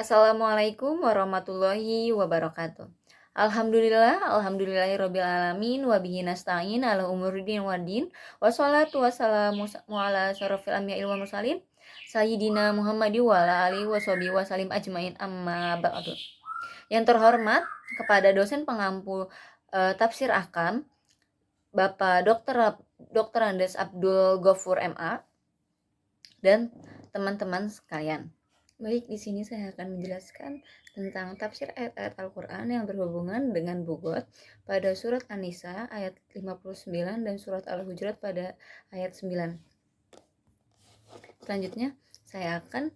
Assalamualaikum warahmatullahi wabarakatuh. Alhamdulillahirabbil alamin wa bihi nasta'in ala umuridin waddin. Wassalatu wassalamu ala asyrofil anbiya'i wal mursalin sayyidina Muhammadi wa ala alihi washabihi wasallim ajmain amma ba'du. Yang terhormat kepada dosen pengampu tafsir Ahkam Bapak Dr. Andes Abdul Ghafur MA dan teman-teman sekalian. Baik, di sini saya akan menjelaskan tentang tafsir ayat-ayat Al-Quran yang berhubungan dengan Bugot pada surat An-Nisa ayat 59 dan surat Al-Hujurat pada ayat 9. Selanjutnya, saya akan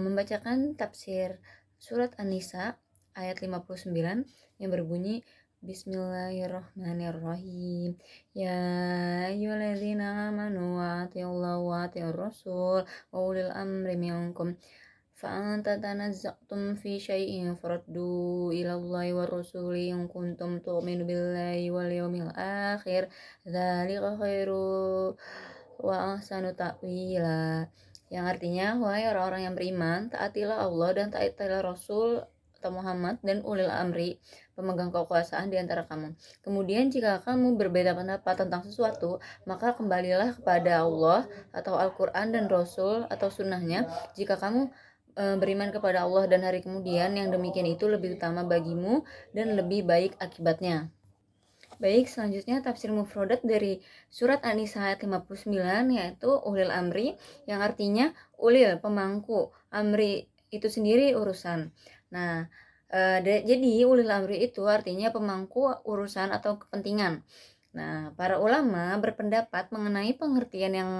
membacakan tafsir surat An-Nisa ayat 59 yang berbunyi Bismillahirrahmanirrahim. Ya ayyuhalladzina amanu atiullaha wa atiur rasul wa ulil amri minkum. فَأَنْ تَنَازَعْتُمْ فِي شَيْءٍ فَرُدُّوهُ إِلَى اللَّهِ وَالرَّسُولِ إِن كُنتُمْ تُؤْمِنُونَ بِاللَّهِ وَالْيَوْمِ الْآخِرِ ذَلِكَ خَيْرٌ وَأَحْسَنُ تَأْوِيلًا. Yang artinya, wahai orang-orang yang beriman, taatilah Allah dan taatilah Rasul atau Muhammad dan ulil amri, pemegang kekuasaan di antara kamu. Kemudian jika kamu berbeda pendapat tentang sesuatu, maka kembalilah kepada Allah atau Al-Quran dan Rasul atau sunnahnya. Jika kamu beriman kepada Allah dan hari kemudian, yang demikian itu lebih utama bagimu dan lebih baik akibatnya. Baik, selanjutnya tafsir mufradat dari surat An-Nisa ayat 59 yaitu ulil amri, yang artinya ulil, pemangku, amri itu sendiri urusan. Nah, jadi ulil amri itu artinya pemangku urusan atau kepentingan. Nah, para ulama berpendapat mengenai pengertian yang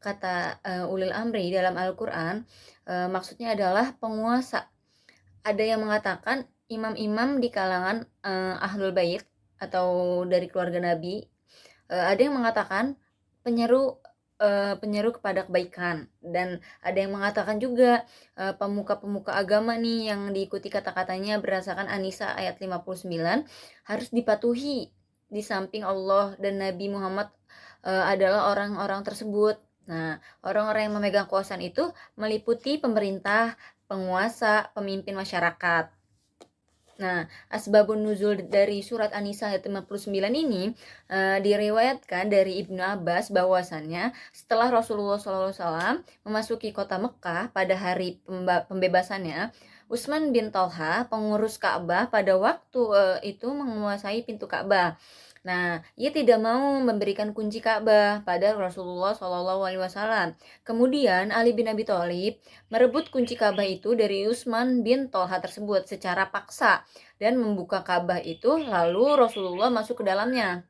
kata ulil amri dalam Al-Quran, maksudnya adalah penguasa. Ada yang mengatakan imam-imam di kalangan Ahlul Bait atau dari keluarga Nabi. Ada yang mengatakan penyeru kepada kebaikan, dan ada yang mengatakan juga pemuka-pemuka agama nih yang diikuti kata-katanya berdasarkan An-Nisa ayat 59 harus dipatuhi di samping Allah dan Nabi Muhammad adalah orang-orang tersebut. Nah, orang-orang yang memegang kekuasaan itu meliputi pemerintah, penguasa, pemimpin masyarakat. Nah, asbabun nuzul dari surat An-Nisa ayat 59 ini diriwayatkan dari Ibnu Abbas bahwasannya setelah Rasulullah SAW memasuki kota Mekah pada hari pembebasannya, Utsman bin Thalha, pengurus Ka'bah pada waktu itu menguasai pintu Ka'bah. Nah, ia tidak mau memberikan kunci Ka'bah pada Rasulullah SAW. Kemudian Ali bin Abi Thalib merebut kunci Ka'bah itu dari Utsman bin Thalha tersebut secara paksa dan membuka Ka'bah itu, lalu Rasulullah masuk ke dalamnya.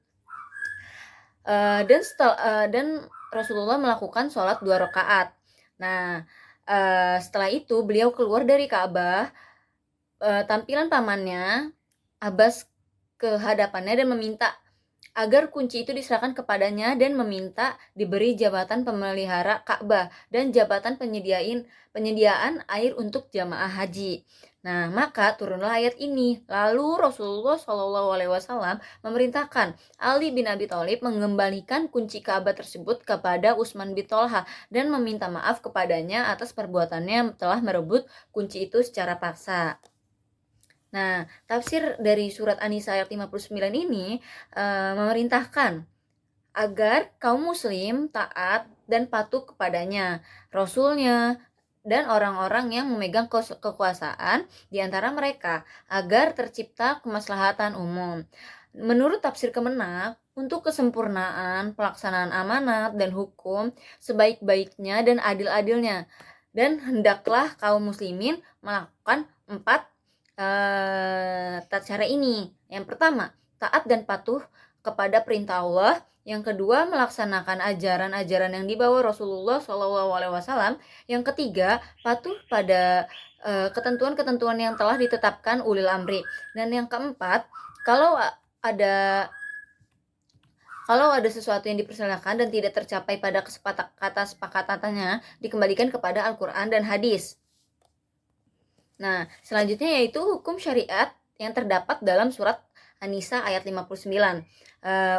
Dan Rasulullah melakukan sholat 2 rakaat. Nah, setelah itu beliau keluar dari Ka'bah. Tampilan pamannya Abbas ke hadapannya dan meminta agar kunci itu diserahkan kepadanya dan meminta diberi jabatan pemelihara Ka'bah dan jabatan penyediaan air untuk jamaah haji. Nah, maka turunlah ayat ini. Lalu Rasulullah SAW memerintahkan Ali bin Abi Thalib mengembalikan kunci Ka'bah tersebut kepada Utsman bin Thalha dan meminta maaf kepadanya atas perbuatannya telah merebut kunci itu secara paksa. Nah, tafsir dari surat An-Nisa ayat 59 ini memerintahkan agar kaum muslim taat dan patuh kepadanya, Rasulnya, dan orang-orang yang memegang kekuasaan di antara mereka, agar tercipta kemaslahatan umum. Menurut tafsir Kemenak, untuk kesempurnaan pelaksanaan amanat dan hukum sebaik-baiknya dan adil-adilnya, dan hendaklah kaum muslimin melakukan 4 cara ini. Yang pertama, taat dan patuh kepada perintah Allah. Yang kedua, melaksanakan ajaran-ajaran yang dibawa Rasulullah SAW. Yang ketiga, patuh pada ketentuan-ketentuan yang telah ditetapkan ulil amri. Dan yang keempat, kalau ada sesuatu yang dipersilakan dan tidak tercapai pada kesepakatannya, dikembalikan kepada Al-Quran dan hadis. Nah, selanjutnya yaitu hukum syariat yang terdapat dalam surat An-Nisa ayat 59.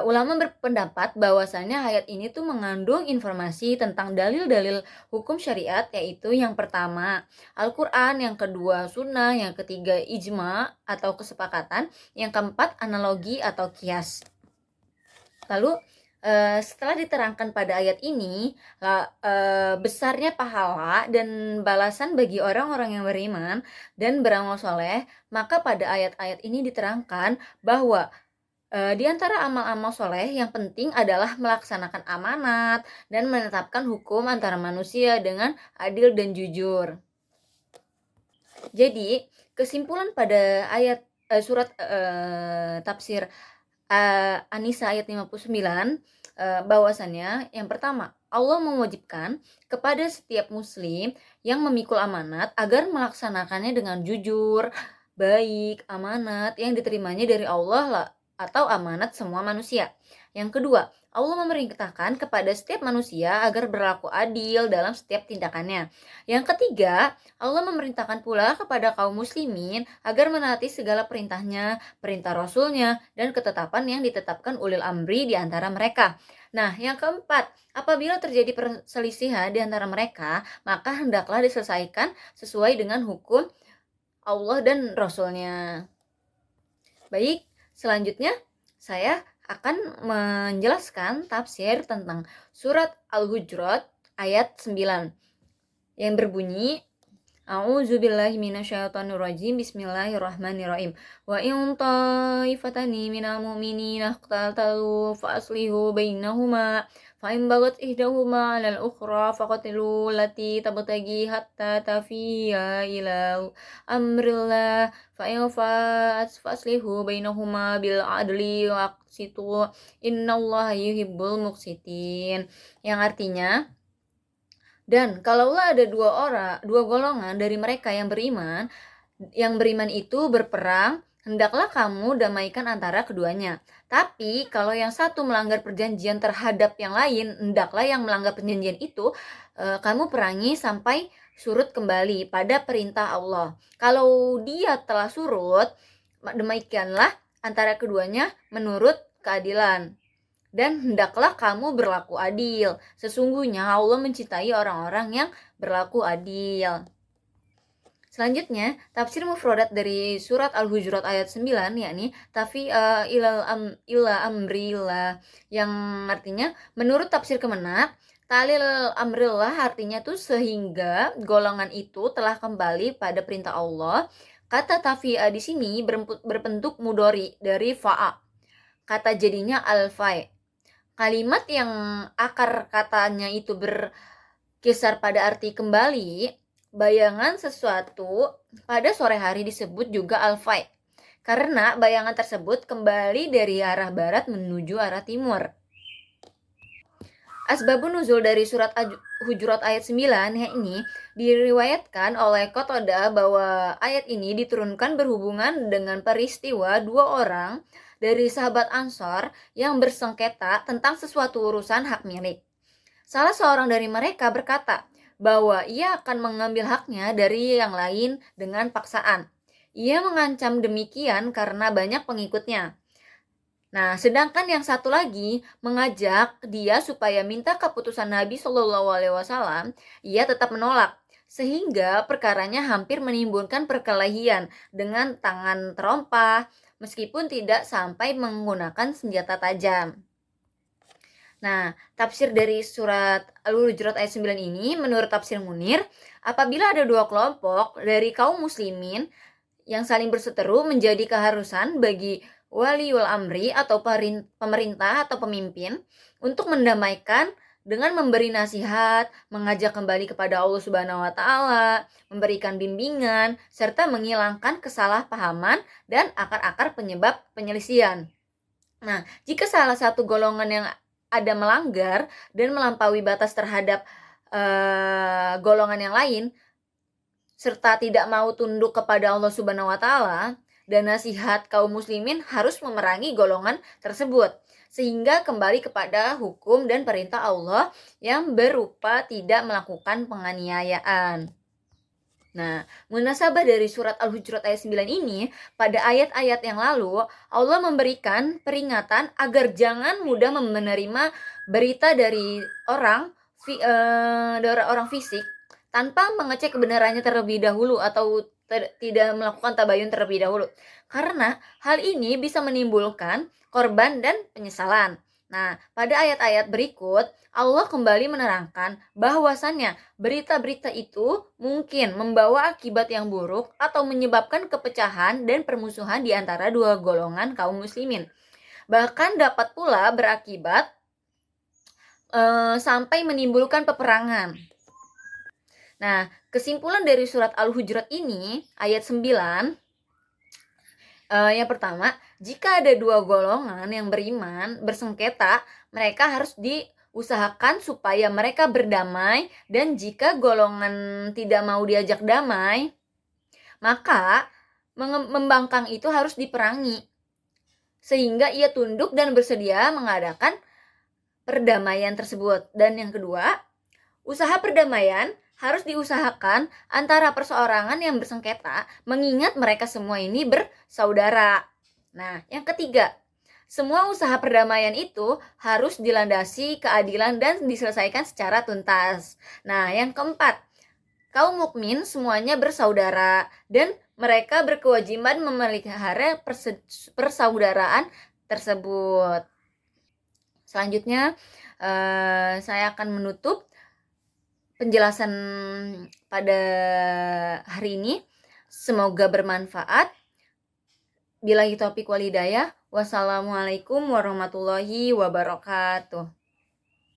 Ulama berpendapat bahwasannya ayat ini tuh mengandung informasi tentang dalil-dalil hukum syariat, yaitu yang pertama Al-Quran, yang kedua Sunnah, yang ketiga ijma atau kesepakatan, yang keempat analogi atau kias. Lalu setelah diterangkan pada ayat ini, besarnya pahala dan balasan bagi orang-orang yang beriman dan beramal soleh, maka pada ayat-ayat ini diterangkan bahwa di antara amal-amal soleh yang penting adalah melaksanakan amanat dan menetapkan hukum antara manusia dengan adil dan jujur. Jadi, kesimpulan pada ayat surat tafsir An-Nisa ayat 59, bahwasannya yang pertama, Allah mewajibkan kepada setiap muslim yang memikul amanat agar melaksanakannya dengan jujur, baik, amanat yang diterimanya dari Allah lah, atau amanat semua manusia. Yang kedua, Allah memerintahkan kepada setiap manusia agar berlaku adil dalam setiap tindakannya. Yang ketiga, Allah memerintahkan pula kepada kaum muslimin agar menaati segala perintahnya, perintah Rasulnya, dan ketetapan yang ditetapkan ulil amri di antara mereka. Nah, yang keempat, apabila terjadi perselisihan di antara mereka, maka hendaklah diselesaikan sesuai dengan hukum Allah dan Rasulnya. Baik, selanjutnya saya akan menjelaskan tafsir tentang surat Al-Hujurat ayat 9 yang berbunyi A'udzubillahi minasyaitonirrajim. Bismillahirrahmanirrahim. Wa in ta'ifatani minal mu'minina iqtatalu fa aslihu bainahuma fa in bagat ihdahuma 'alal ukhra faqatilu allati tabtaghi hatta tafiya ila amrillah fa in fa'at fa aslihu bainahuma bil 'adli wa aqsitu innallaha yuhibbul muqsitin. Yang artinya, dan kalaulah ada dua golongan dari mereka yang beriman itu berperang, hendaklah kamu damaikan antara keduanya. Tapi kalau yang satu melanggar perjanjian terhadap yang lain, hendaklah yang melanggar perjanjian itu kamu perangi sampai surut kembali pada perintah Allah. Kalau dia telah surut, demikianlah antara keduanya menurut keadilan. Dan hendaklah kamu berlaku adil. Sesungguhnya Allah mencintai orang-orang yang berlaku adil. Selanjutnya, tafsir mufradat dari surat Al-Hujurat ayat 9, yakni ila amrillah, yang artinya menurut tafsir Kemenak, talil amrillah artinya tuh sehingga golongan itu telah kembali pada perintah Allah. Kata tafi'a di sini berbentuk mudhari dari fa'a. Kata jadinya al-fai. Kalimat yang akar katanya itu berkisar pada arti kembali, bayangan sesuatu pada sore hari disebut juga al-fai, karena bayangan tersebut kembali dari arah barat menuju arah timur. Asbabun nuzul dari surat Hujurat ayat 9 ini diriwayatkan oleh Qatadah bahwa ayat ini diturunkan berhubungan dengan peristiwa dua orang dari sahabat Ansor yang bersengketa tentang sesuatu urusan hak milik. Salah seorang dari mereka berkata bahwa ia akan mengambil haknya dari yang lain dengan paksaan. Ia mengancam demikian karena banyak pengikutnya. Nah, sedangkan yang satu lagi mengajak dia supaya minta keputusan Nabi Shallallahu Alaihi Wasallam, ia tetap menolak. Sehingga perkaranya hampir menimbulkan perkelahian dengan tangan terompah, meskipun tidak sampai menggunakan senjata tajam. Nah, tafsir dari surat Al-Hujurat ayat 9 ini menurut tafsir Munir, apabila ada dua kelompok dari kaum muslimin yang saling berseteru menjadi keharusan bagi waliul amri atau pemerintah atau pemimpin untuk mendamaikan dengan memberi nasihat, mengajak kembali kepada Allah Subhanahu wa taala, memberikan bimbingan serta menghilangkan kesalahpahaman dan akar-akar penyebab penyelisihan. Nah, jika salah satu golongan yang ada melanggar dan melampaui batas terhadap golongan yang lain serta tidak mau tunduk kepada Allah Subhanahu wa taala, dan nasihat kaum muslimin harus memerangi golongan tersebut sehingga kembali kepada hukum dan perintah Allah yang berupa tidak melakukan penganiayaan. Nah, munasabah dari surat Al-Hujurat ayat 9 ini, pada ayat-ayat yang lalu, Allah memberikan peringatan agar jangan mudah menerima berita dari orang fisik tanpa mengecek kebenarannya terlebih dahulu atau tidak melakukan tabayun terlebih dahulu. Karena hal ini bisa menimbulkan korban dan penyesalan. Nah, pada ayat-ayat berikut, Allah kembali menerangkan bahwasannya berita-berita itu mungkin membawa akibat yang buruk atau menyebabkan kepecahan dan permusuhan di antara dua golongan kaum muslimin. Bahkan dapat pula berakibat sampai menimbulkan peperangan. Nah, kesimpulan dari surat Al-Hujurat ini, ayat 9, yang pertama, jika ada dua golongan yang beriman bersengketa, mereka harus diusahakan supaya mereka berdamai, dan jika golongan tidak mau diajak damai, maka membangkang itu harus diperangi sehingga ia tunduk dan bersedia mengadakan perdamaian tersebut. Dan yang kedua, usaha perdamaian harus diusahakan antara perseorangan yang bersengketa, mengingat mereka semua ini bersaudara. Nah, yang ketiga, semua usaha perdamaian itu harus dilandasi keadilan dan diselesaikan secara tuntas. Nah, yang keempat, kaum mukmin semuanya bersaudara dan mereka berkewajiban memelihara persaudaraan tersebut. Selanjutnya, saya akan menutup penjelasan pada hari ini. Semoga bermanfaat. Billahi taufiq wal hidayah. Wassalamualaikum warahmatullahi wabarakatuh.